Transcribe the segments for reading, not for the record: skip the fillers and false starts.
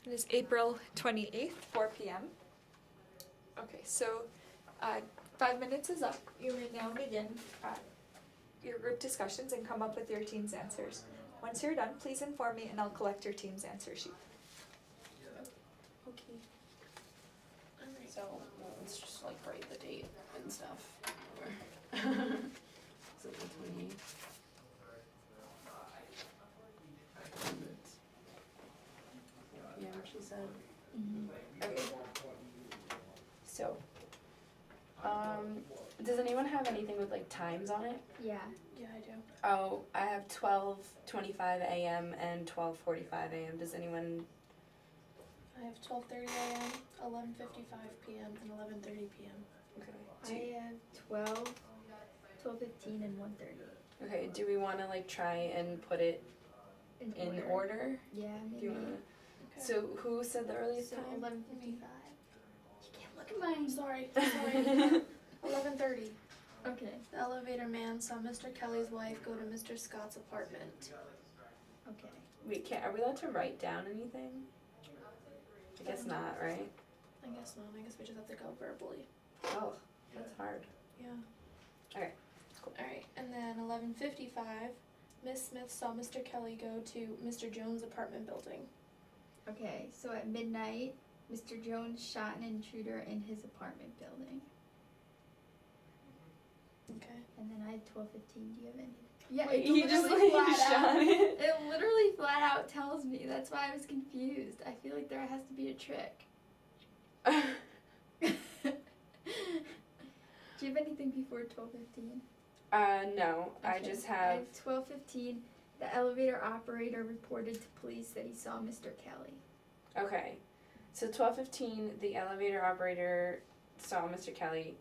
It is April 28th, 4 p.m. Okay, so 5 minutes is up. You may now begin your group discussions and come up with your team's answers. Once you're done, please inform me and I'll collect your team's answer sheet. Okay. Alright. So, let's just like write the date and stuff. So the 28th. Yeah, what she said. Okay. So, does anyone have anything with like times on it? Yeah. Yeah, I do. Oh, I have 12:25 a.m. and 12:45 a.m. Does anyone? I have 12:30 a.m., 11:55 p.m., and 11:30 p.m. Okay. I have 12, 12:15, and 1:30. Okay. Do we want to like try and put it in order? Yeah, maybe. Do you wanna? Okay. So who said the earliest So time? 11:55. You can't look at mine. Sorry. 11:30. Okay. The elevator man saw Mr. Kelly's wife go to Mr. Scott's apartment. Okay. Wait, are we allowed to write down anything? I guess not, right? I guess not. I guess we just have to go verbally. Oh, that's hard. Yeah. Okay, cool. Alright, and then 11:55, Miss Smith saw Mr. Kelly go to Mr. Jones' apartment building. Okay. So at midnight, Mr. Jones shot an intruder in his apartment building. Okay. And then I had 12:15. Do you have any? Yeah, Wait, it he just literally like flat shot out. it? It literally flat out tells me. That's why I was confused. I feel like there has to be a trick. Do you have anything before 12:15? No, I Okay. just I have. 12:15. The elevator operator reported to police that he saw Mr. Kelly. Okay, so 12:15, the elevator operator saw Mr. Kelly.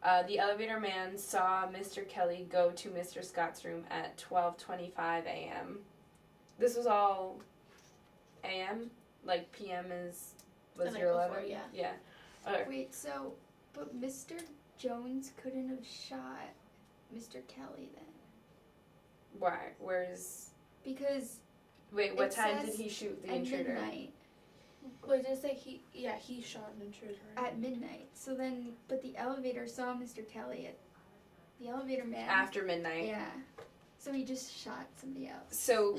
The elevator man saw Mr. Kelly go to Mr. Scott's room at 12:25 a.m. This was all a.m. Like p.m. was The night your before, 11. yeah. Yeah. Okay. Wait, so, but Mr. Jones couldn't have shot Mr. Kelly then? Why? Where's? Because Wait, what It time did says he shoot the at intruder? midnight. Wait, did it say he shot an intruder, right? At midnight. So then, but the elevator saw Mr. Kelly at the elevator man. After midnight. Yeah. So he just shot somebody else. So,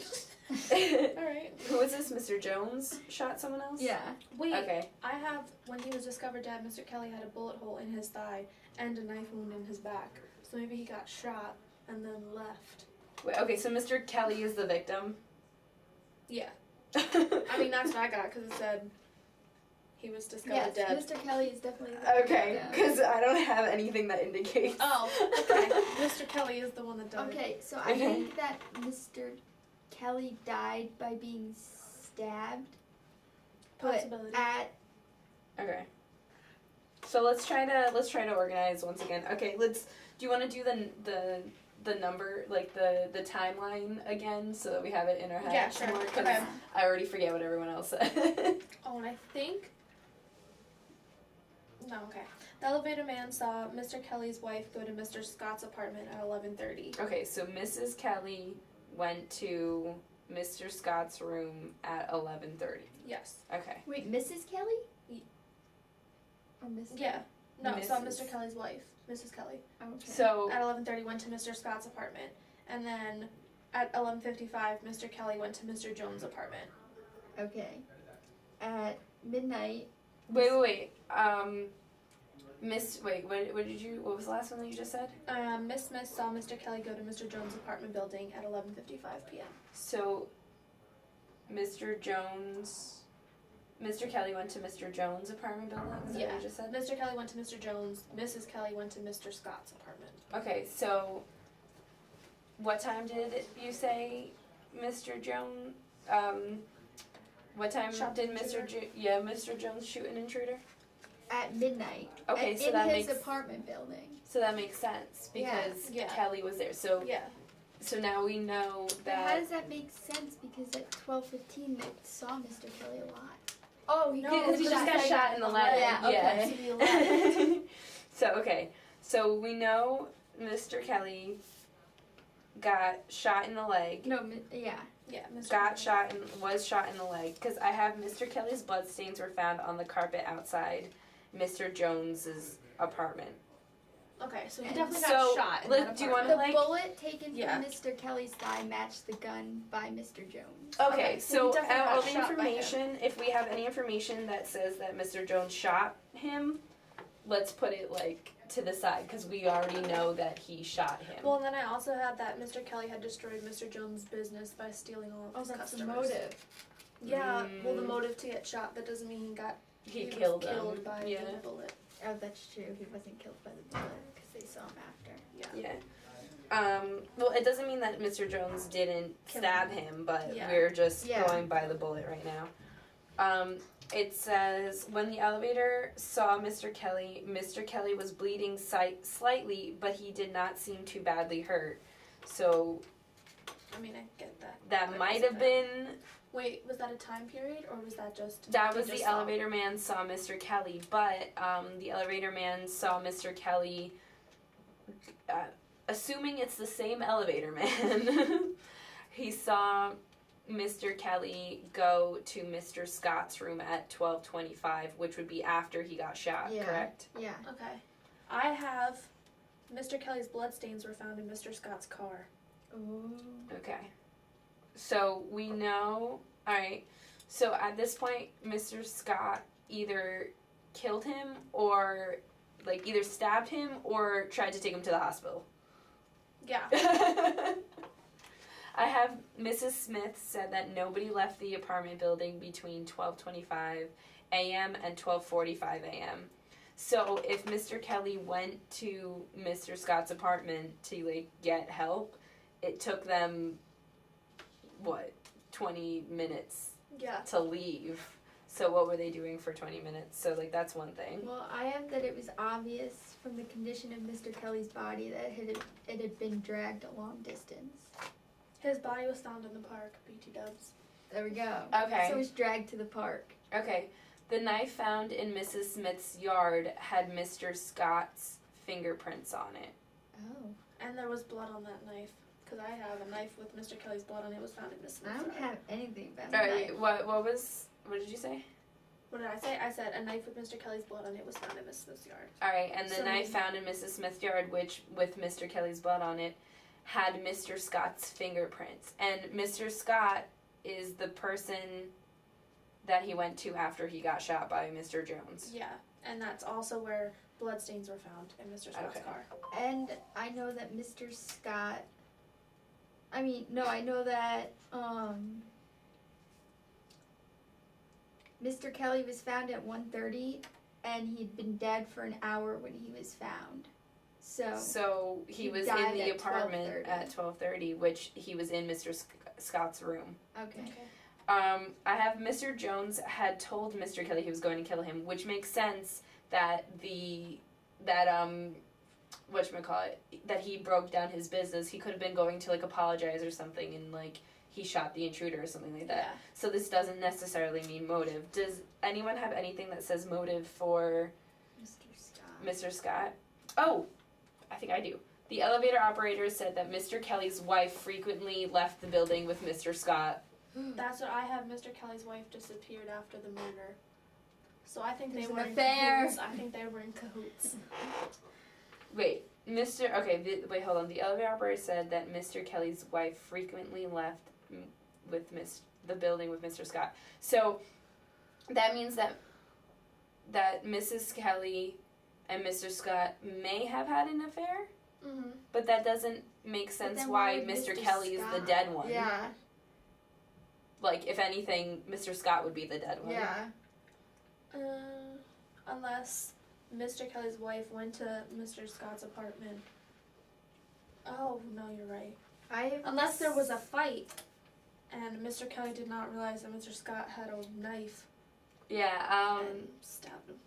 Alright. who was this? Mr. Jones shot someone else? Yeah. Wait, Okay. I have, when he was discovered dead, Mr. Kelly had a bullet hole in his thigh and a knife wound in his back. So maybe he got shot and then left. Wait, okay, so Mr. Kelly is the victim. Yeah. I mean, that's what I got because it said he was discovered Yes, dead. Mr. Kelly is definitely the Okay, victim. because I don't have anything that indicates. Oh, okay. Mr. Kelly is the one that died. Okay, so I think that Mr. Kelly died by being stabbed. But Possibility. at Okay. So let's try to organize once again. Okay, do you want to do the number, like the timeline again, so that we have it in our head? Yeah, sure. more, 'cause Okay. I already forget what everyone else said. Oh, and I think. No, okay. The elevator man saw Mr. Kelly's wife go to Mr. Scott's apartment at 11:30. Okay, so Mrs. Kelly went to Mr. Scott's room at 11:30. Yes. Okay. wait, Mrs. Kelly? Ye- Or Mr. Yeah. No, saw Mrs. Mr. Kelly's wife, Mrs. Kelly. Okay. So At 11:30 went to Mr. Scott's apartment. And then at 11:55 Mr. Kelly went to Mr. Jones' apartment. Okay. At midnight. wait. What was the last one that you just said? Miss Smith saw Mr. Kelly go to Mr. Jones' apartment building at 11:55 p.m. So Mr. Kelly went to Mr. Jones' apartment building? Is that what you just said? Mr. Kelly went to Mr. Jones. Mrs. Kelly went to Mr. Scott's apartment. Okay, so what time did you say Mr. Jones, what time Shot did the Mr. Jones shoot an intruder? At midnight. Okay, at, so in that his makes- apartment building. So that makes sense because Yeah. Kelly was there. So Yeah. so now we know But how that does that make sense? Because at 12:15 they saw Mr. Kelly alive. Oh, he No, did. because he just got shot in the leg. Yeah, To the left. So we know Mr. Kelly got shot in the leg. No, yeah. Yeah, Mr. got Kelly. shot and was shot in the leg. Because I have Mr. Kelly's bloodstains were found on the carpet outside Mr. Jones's apartment. Okay, so he And definitely so, got shot in like, that do you apartment. wanna, The like- bullet taken Yeah. from Mr. Kelly's thigh matched the gun by Mr. Jones. Okay, Okay, so so he definitely all got the shot by him. information, if we have any information that says that Mr. Jones shot him, let's put it like to the side because we already know that he shot him. Well, and then I also had that Mr. Kelly had destroyed Mr. Jones' business by stealing all of Oh, his that's the customers. motive. Yeah, well, the Mm. motive to get shot, that doesn't mean he was killed killed him. by Yeah. the bullet. Oh, that's true. He wasn't killed by the bullet because they saw him after. Yeah. Well, it doesn't mean that Mr. Jones didn't Kill stab him, but Yeah. we're just Yeah. going by the bullet right now. It says when the elevator saw Mr. Kelly was bleeding slightly, but he did not seem too badly hurt. So I mean, I get that. that That might was have bad. been. Wait, was that a time period or was that just? That they was just the saw? elevator man saw Mr. Kelly, but the elevator man saw Mr. Kelly, assuming it's the same elevator man, he saw Mr. Kelly go to Mr. Scott's room at 12:25, which would be after he got shot, Yeah. correct? Yeah. Okay, I have Mr. Kelly's bloodstains were found in Mr. Scott's car. Oh. Okay. So we know, alright, so at this point, Mr. Scott either killed him or, like, either stabbed him or tried to take him to the hospital. Yeah. I have Mrs. Smith said that nobody left the apartment building between 12:25 a.m. and 12:45 a.m. So if Mr. Kelly went to Mr. Scott's apartment to, like, get help, it took them, 20 minutes Yeah. to leave. So what were they doing for 20 minutes? So, like, that's one thing. Well, I have that it was obvious from the condition of Mr. Kelly's body that it had been dragged a long distance. His body was found in the park. BT Dubs. There we go. Okay. So it was dragged to the park. Okay. The knife found in Mrs. Smith's yard had Mr. Scott's fingerprints on it. Oh. And there was blood on that knife. Because I have a knife with Mr. Kelly's blood on it. It was found in Miss Smith's I don't yard. have anything about Alright, knife. what did you say? What did I say? I said a knife with Mr. Kelly's blood on it was found in Miss Smith's yard. Alright, and the So- knife found in Mrs. Smith's yard, which with Mr. Kelly's blood on it, had Mr. Scott's fingerprints. And Mr. Scott is the person that he went to after he got shot by Mr. Jones. Yeah. And that's also where bloodstains were found in Mr. Scott's Okay. car. And I know that Mr. Scott. I know that Mr. Kelly was found at 1:30, and he'd been dead for an hour when he was found. So he He was in died the at apartment 12:30. at 12:30, which he was in Mr. Scott's room. Okay. I have Mr. Jones had told Mr. Kelly he was going to kill him, which makes sense that that he broke down his business. He could have been going to, like, apologize or something, and, like, he shot the intruder or something like that. Yeah. So this doesn't necessarily mean motive. Does anyone have anything that says motive for Mr. Scott. Mr. Scott? Oh, I think I do. The elevator operator said that Mr. Kelly's wife frequently left the building with Mr. Scott. That's what I have. Mr. Kelly's wife disappeared after the murder. So I think There's they an were in affair. cahoots. I think they were in cahoots. Wait, wait, hold on. The elevator operator said that Mr. Kelly's wife frequently left with the building with Mr. Scott. So that means that Mrs. Kelly and Mr. Scott may have had an affair, Mm-hmm. but that doesn't make sense then why why Mr. Mr. Kelly is the Scott? dead one. Yeah. Like, if anything, Mr. Scott would be the dead one. Yeah. Unless Mr. Kelly's wife went to Mr. Scott's apartment. Oh, no, you're right. Unless there was a fight and Mr. Kelly did not realize that Mr. Scott had a knife Yeah, and stabbed him.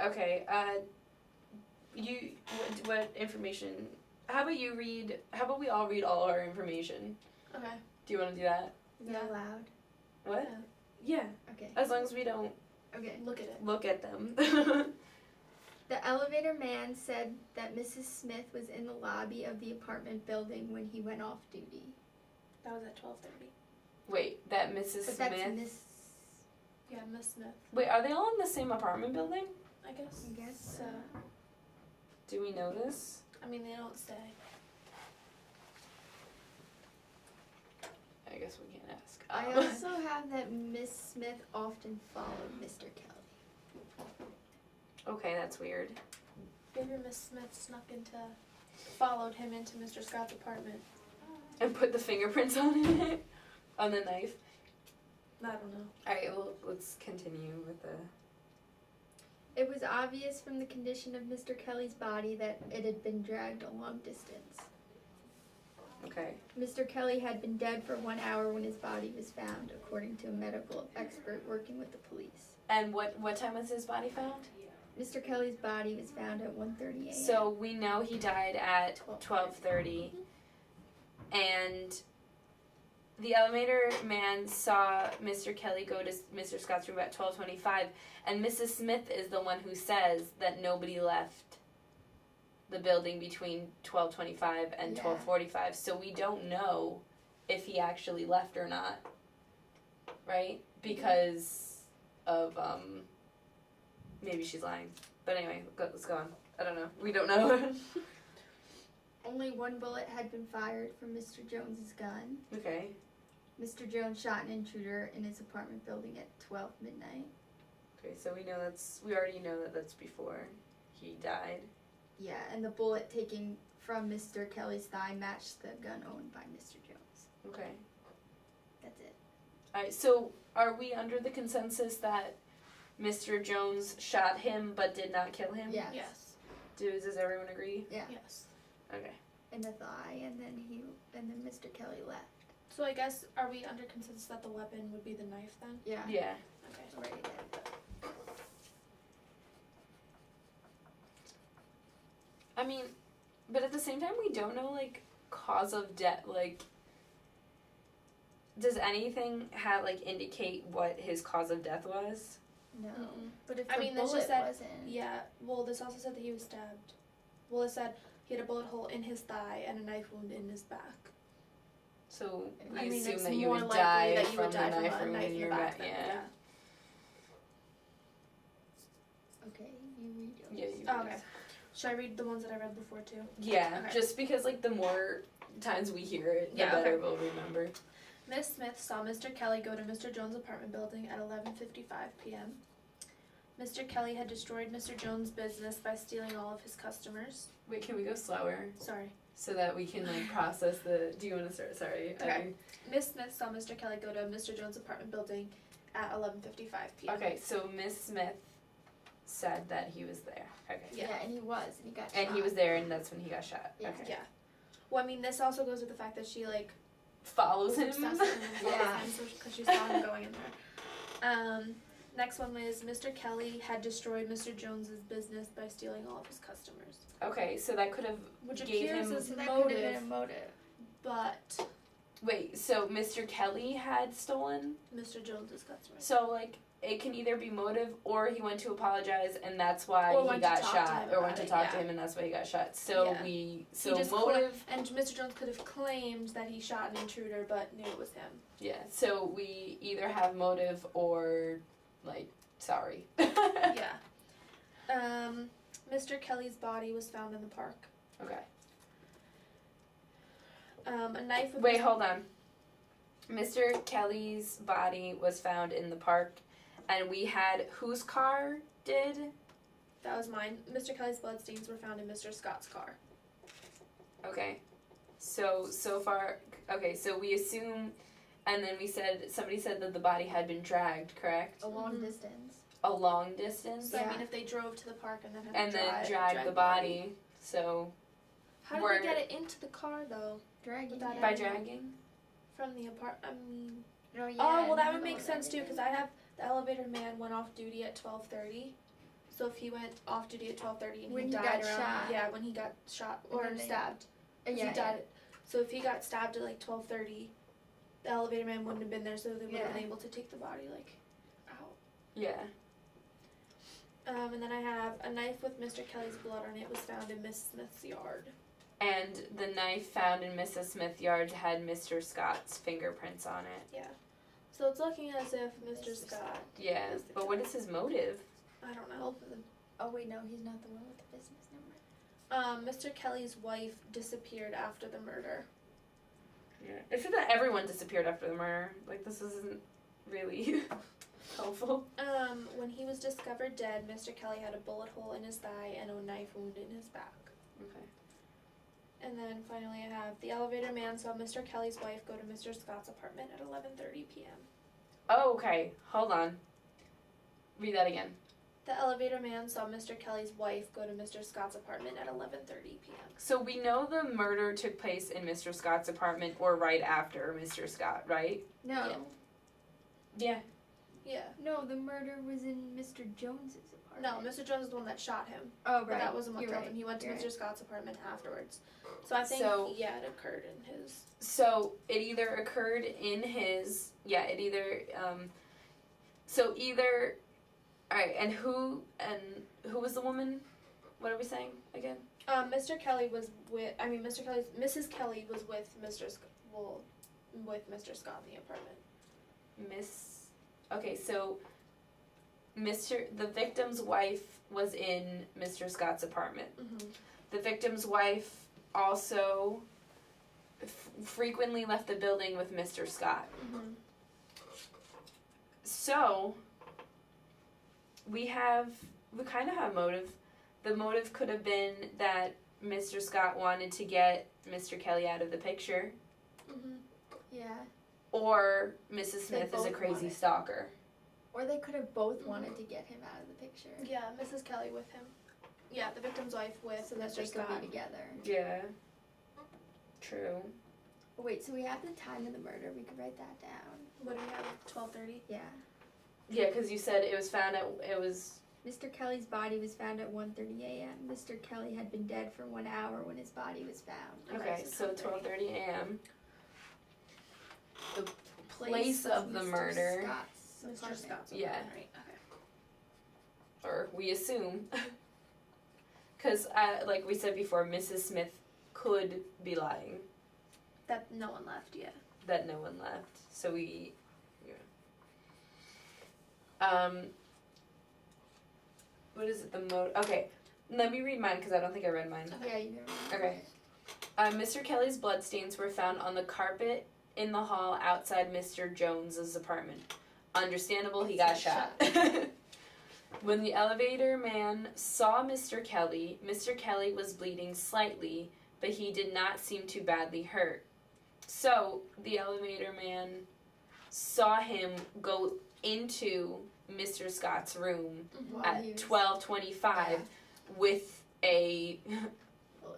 okay, what information, how about we all read all our information? Okay. Do you want to do that? Is that allowed? What? Yeah, Okay. as long as we don't Okay. Look at it. look at them. The elevator man said that Mrs. Smith was in the lobby of the apartment building when he went off duty. That was at 12:30. Wait, that Mrs. But that's Smith. Miss. Yeah, Miss Smith, Wait, are they all in the same apartment building? I guess. I guess. So, Do we know this? I mean, they don't say. I guess we can't ask. I also have that Miss Smith often followed Mr. Kelly. Okay, that's weird. Maybe Miss Smith followed him into Mr. Scott's apartment. And put the fingerprints on it, on the knife. I don't know. All right, well, let's continue with the. It was obvious from the condition of Mr. Kelly's body that it had been dragged a long distance. Okay. Mr. Kelly had been dead for 1 hour when his body was found, according to a medical expert working with the police. And what time was his body found? Mr. Kelly's body was found at 1:30 a.m. So we know he died at 12:30, and the elevator man saw Mr. Kelly go to Mr. Scott's room at 12:25, and Mrs. Smith is the one who says that nobody left the building between 12:25 and Yeah. 12:45. So we don't know if he actually left or not, right? Because of maybe she's lying. But anyway, let's go on. I don't know. We don't know. Only one bullet had been fired from Mr. Jones's gun. Okay. Mr. Jones shot an intruder in his apartment building at 12 midnight. Okay, so we already know that that's before he died. Yeah, and the bullet taken from Mr. Kelly's thigh matched the gun owned by Mr. Jones. Okay. That's it. Alright, so are we under the consensus that Mr. Jones shot him but did not kill him? Yes. Yes. Does everyone agree? Yeah. Yes. Okay. In the thigh, and then Mr. Kelly left. So I guess, are we under consensus that the weapon would be the knife then? Yeah. Yeah. Okay. Right there. I mean, but at the same time we don't know, like, cause of death, like, does anything have, like, indicate what his cause of death was? No. Mm-mm. But if I the mean, that's bullet just that- wasn't. Yeah, well, this also said that he was stabbed. Well, it said he had a bullet hole in his thigh and a knife wound in his back. So we I mean, assume it's that you more would likely die that you from would die the from knife a wound knife in in your the back. back. Yeah. Okay, you read yours. Yeah, you Oh, would. okay. Should I read the ones that I read before too? Yeah, Okay. just because, like, the more times we hear it, the Yeah, better okay. we'll remember. Miss Smith saw Mr. Kelly go to Mr. Jones' apartment building at 11:55 p.m. Mr. Kelly had destroyed Mr. Jones' business by stealing all of his customers. Wait, can we go slower Sorry. so that we can, like, process the... Do you want to start? Sorry. Okay. Miss Smith saw Mr. Kelly go to Mr. Jones' apartment building at 11:55 p.m. Okay, so Miss Smith said that he was there. Okay. Yeah. And he was, and he got And shot. he was there, and that's when he got shot. Yeah. Okay. Yeah. Well, I mean, this also goes with the fact that she, like, Follows was him. obsessed with him Yeah. because she saw him going in there. Next one was Mr. Kelly had destroyed Mr. Jones's business by stealing all of his customers, Okay, so that could have which gave appears him... as So that could have been a motive, motive. but Wait, so Mr. Kelly had stolen? Mr. Jones's customers. So, like, it can either be motive or he went to apologize and that's why Or he went to got talk to shot. him Or about went to it, talk to yeah. him and that's why he got shot. So Yeah. so just motive... and Mr. Jones could have claimed that he shot an intruder, but knew it was him. Yeah, so we either have motive or, like, sorry. Yeah. Mr. Kelly's body was found in the park. Okay. A knife with Wait, hold on. Mr. Kelly's body was found in the park, and we had whose car did? That was mine. Mr. Kelly's bloodstains were found in Mr. Scott's car. Okay. So far, okay, so we assume, and then somebody said that the body had been dragged, correct? A long Mhm. distance. A long distance? So I Yeah. mean, if they drove to the park and then had And to then drag the body, so, How did Were- they get it into the car though? Dragging Without it. by dragging? From the apartment? I mean, Oh, yeah, oh well, in that the would middle make of sense too, because everything. I have the elevator man went off duty at 12:30. So if he went off duty at 12:30 and When he he died got around, shot. yeah, when he got shot And or then they- stabbed, 'cause Yeah, he died. So if he got stabbed at like 12:30, the elevator man wouldn't have been there, so they would have been Yeah. able to take the body like out. Yeah. And then I have a knife with Mr. Kelly's blood on it was found in Miss Smith's yard. And the knife found in Mrs. Smith's yard had Mr. Scott's fingerprints on it. Yeah. So it's looking as if Mr. Scott. Yeah, is the but what is his motive? I don't know. Oh wait, no, he's not the one with the business number. Mr. Kelly's wife disappeared after the murder. Yeah. It's just that everyone disappeared after the murder. Like, this isn't really helpful. When he was discovered dead, Mr. Kelly had a bullet hole in his thigh and a knife wound in his back. Okay. And then finally I have the elevator man saw Mr. Kelly's wife go to Mr. Scott's apartment at 11:30 p.m. Oh, okay. Hold on. Read that again. The elevator man saw Mr. Kelly's wife go to Mr. Scott's apartment at 11:30 p.m. So we know the murder took place in Mr. Scott's apartment or right after Mr. Scott, right? No. Yeah. Yeah. No, the murder was in Mr. Jones's No, apartment. Mr. Jones is the one that shot him. Oh, But right. that wasn't what You're killed right. him. He went to You're Mr. right. Scott's apartment afterwards. So I think, yeah, it occurred in his. So it either occurred in his, it either, alright, and who was the woman? What are we saying again? Mr. Kelly was with, Mrs. Kelly was with Mr. Scott in the apartment. The victim's wife was in Mr. Scott's apartment. Mm-hmm. The victim's wife also frequently left the building with Mr. Scott. Mm-hmm. So, we kind of have motive. The motive could have been that Mr. Scott wanted to get Mr. Kelly out of the picture, Mm-hmm. Yeah. or Mrs. Smith is a both crazy wanted. stalker. Or they could have both wanted to get him out of the picture. Yeah, Mrs. Kelly with him. Yeah, the victim's wife with So that Mr. they could Scott. be together. Yeah. True. Wait, so we have the time of the murder. We could write that down. What do we have? 12:30. Yeah. Yeah, because you said it was Mr. Kelly's body was found at 1:30 a.m. Mr. Kelly had been dead for 1 hour when his body was found. okay, so 12:30. 12:30 a.m. The place of the Mr. murder, Scott's Mr. apartment. Scott's Yeah. apartment, right? Okay. or we assume, because like we said before, Mrs. Smith could be lying That no one left yet. that no one left. So we, what is it? Okay, let me read mine because I don't think I read mine. Yeah, you never Okay. Mr. Kelly's bloodstains were found on the carpet in the hall outside Mr. Jones's apartment. Understandable, he got shot. When the elevator man saw Mr. Kelly was bleeding slightly, but he did not seem too badly hurt. So, the elevator man saw him go into Mr. Scott's room While at he was- 12:25 Yeah. with a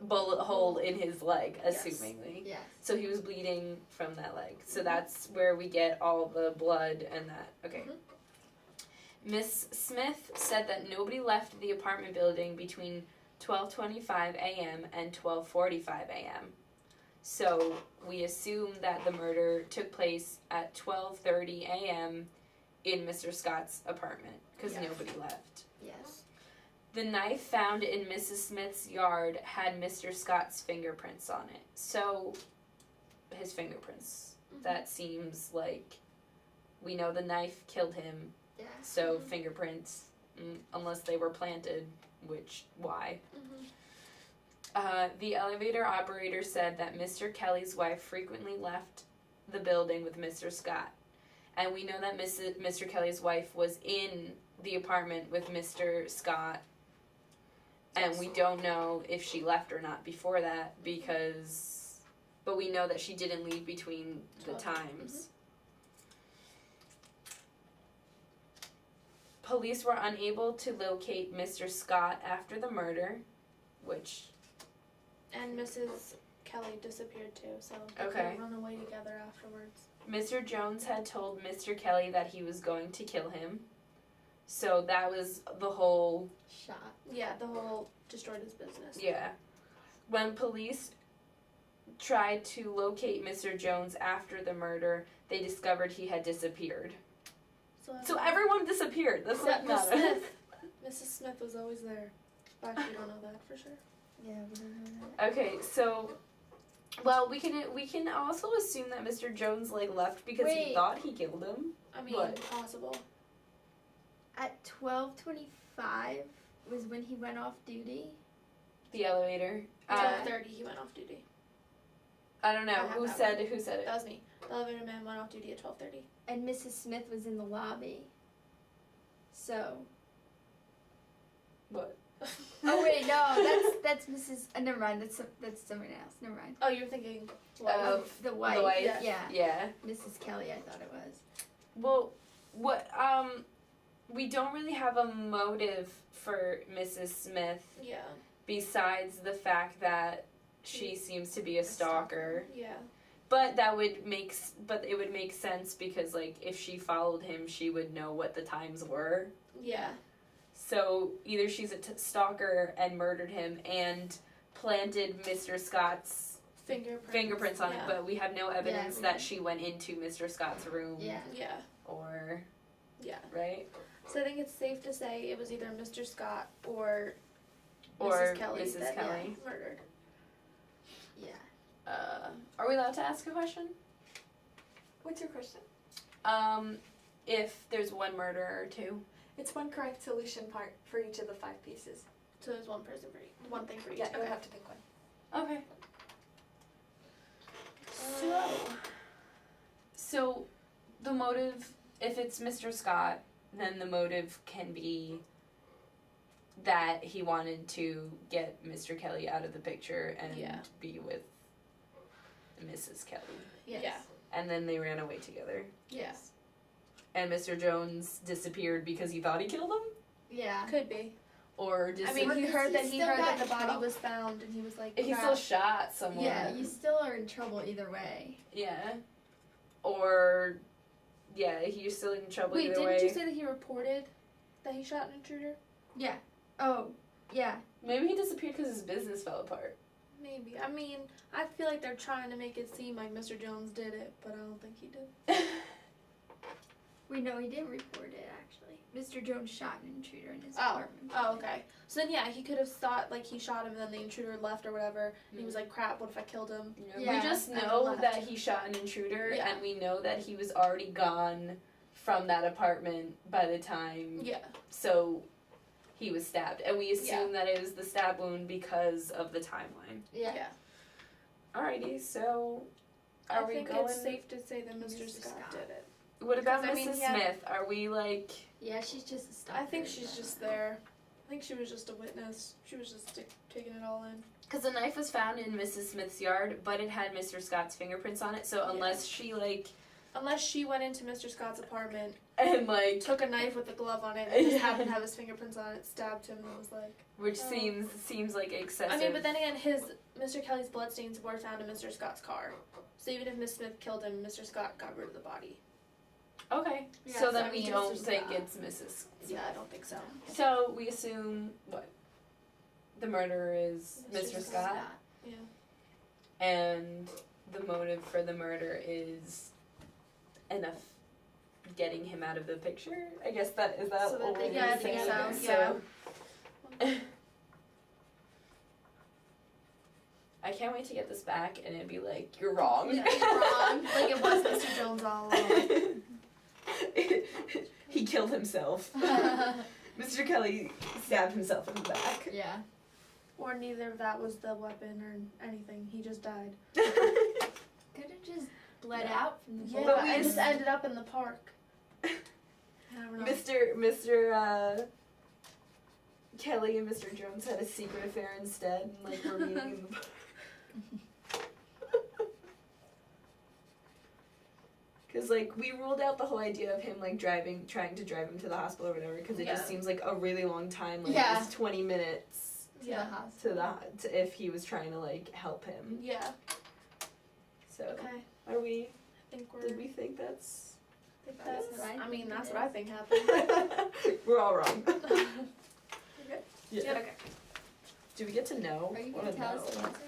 bullet hole in his leg, Yes. assumingly. Yes. So he was bleeding from that leg. So that's where we get all the blood and that. Okay. Mhm. Miss Smith said that nobody left the apartment building between 12:25 a.m. and 12:45 a.m. So we assume that the murder took place at 12:30 a.m. in Mr. Scott's apartment because Yes. nobody left. Yes. The knife found in Mrs. Smith's yard had Mr. Scott's fingerprints on it. So, his fingerprints. Mhm. That seems like we know the knife killed him. Yeah. So, Mhm. fingerprints, unless they were planted, why? Mm-hmm. The elevator operator said that Mr. Kelly's wife frequently left the building with Mr. Scott. And we know that Mr. Kelly's wife was in the apartment with Mr. Scott. And we don't know if she left or not before that but we know that she didn't leave between the 12. times. Police were unable to locate Mr. Scott after the murder, which And Mrs. Kelly disappeared too, so they Okay. couldn't run away together afterwards. Mr. Jones had told Mr. Kelly that he was going to kill him. So that was the whole, Shot. Yeah, the whole destroyed his business. yeah. When police tried to locate Mr. Jones after the murder, they discovered he had disappeared. So everyone disappeared. That's Except not Miss Smith. Mrs. Smith was always there. But I actually don't know that for sure. Yeah, we don't know that. Okay, so, well, we can also assume that Mr. Jones like left because he Wait. thought he killed him. I mean, What? possible. At 12:25 was when he went off duty. The elevator. 12:30 he went off duty. I don't know I have who that said it. Who said it? That was me. The elevator man went off duty at 12:30. And Mrs. Smith was in the lobby. So. What? Oh wait, no, that's Mrs. Never mind. That's someone else. Never mind. Oh, you're thinking. Of The wife. the wife. Yeah. Yeah. Mrs. Kelly, I thought it was. Well, what we don't really have a motive for Mrs. Smith Yeah. besides the fact that she seems to be a stalker. Yeah. But it would make sense because like if she followed him, she would know what the times were. Yeah. So either she's a stalker and murdered him and planted Mr. Scott's fingerprints on it, yeah. but we have no evidence we that don't. she went into Mr. Scott's room. Yeah. Yeah. Or Yeah. right? So I think it's safe to say it was either Mr. Scott or Or Mrs. Kelly Mrs. that Kelly. murdered. Yeah. Are we allowed to ask a question? What's your question? If there's one murderer or two. It's one correct solution part for each of the 5 pieces. So there's one person for each, one thing for each. Yeah, you Okay. have to pick one. Okay. So the motive, if it's Mr. Scott, then the motive can be that he wanted to get Mr. Kelly out of the picture and Yeah. be with Mrs. Kelly. Yes. Yeah. And then they ran away together. Yes. And Mr. Jones disappeared because he thought he killed him? Yeah. Could be. Or I disappeared. mean, he Because heard he that he still heard got that the in body trouble. was found, and he was like, He crap. still shot someone. Yeah, you still are in trouble either way. Yeah. Or, yeah, he's still in trouble Wait, either didn't way. you say that he reported that he shot an intruder? Yeah. Oh, yeah. Maybe he disappeared because his business fell apart. Maybe. I mean, I feel like they're trying to make it seem like Mr. Jones did it, but I don't think he did. We know he did report it actually. Mr. Jones shot an intruder in his Oh. apartment. Oh, okay. So then, yeah, he could have thought like he shot him, and then the intruder left or whatever. And he was like, "Crap! What if I killed him?" Yeah, We just and then know left. that he shot an intruder, Yeah. and we know that he was already gone from that apartment by the time. Yeah. So he was stabbed, and we assume that it was the stab wound because of the timeline. Yeah. Yeah. Alrighty, so are I we think going? it's safe to say that Mr. Mr. Scott Scott. did it. What about Because, I Mrs. mean, yeah. Smith? Are we like? Yeah, she's just a stalker. I think she's but- just there. I think she was just a witness. She was just taking it all in. Because the knife was found in Mrs. Smith's yard, but it had Mr. Scott's fingerprints on it. So Yeah. unless she like Unless she went into Mr. Scott's apartment, and like, took a knife with a glove on it, and just Yeah. happened to have his fingerprints on it, stabbed him, and was like. which Oh. seems like excessive. I mean, but then again, Mr. Kelly's bloodstains were found in Mr. Scott's car. So even if Miss Smith killed him, Mr. Scott got rid of the body. Okay, Yeah, so so then I we mean, don't Mr. think Scott. it's Mrs. Yeah, I don't think so. So we assume what? The murderer is Mr. Scott, Yeah. and the motive for the murder is enough getting him out of the picture. I guess that is that So that what they we're get saying? together, So I can't wait to get this back and it'd be like, you're wrong. Yeah, you're wrong. Like it was Mr. Jones all along. He killed himself. Mr. Kelly stabbed himself in the back. Yeah. Or neither of that was the weapon or anything. He just died. Could have just bled Yeah. out from the Yeah, bullet. But we I just just- ended up in the park. I don't know. Mr. Kelly and Mr. Jones had a secret affair instead, and like were meeting in the park. Cause like we ruled out the whole idea of him like trying to drive him to the hospital or whatever, because it Yeah. just seems like a really long time. Like Yeah. it was 20 minutes To Yeah. the hospital. if he was trying to like help him. Yeah. So Okay. are we? I think we're. Did we think that's? I think That's that's. what I I mean, think it that's is. what I think happened. We're all wrong. You're good? Yeah. Yep. Okay. Do we get to know? Are you Wanna gonna tell us know? the answer?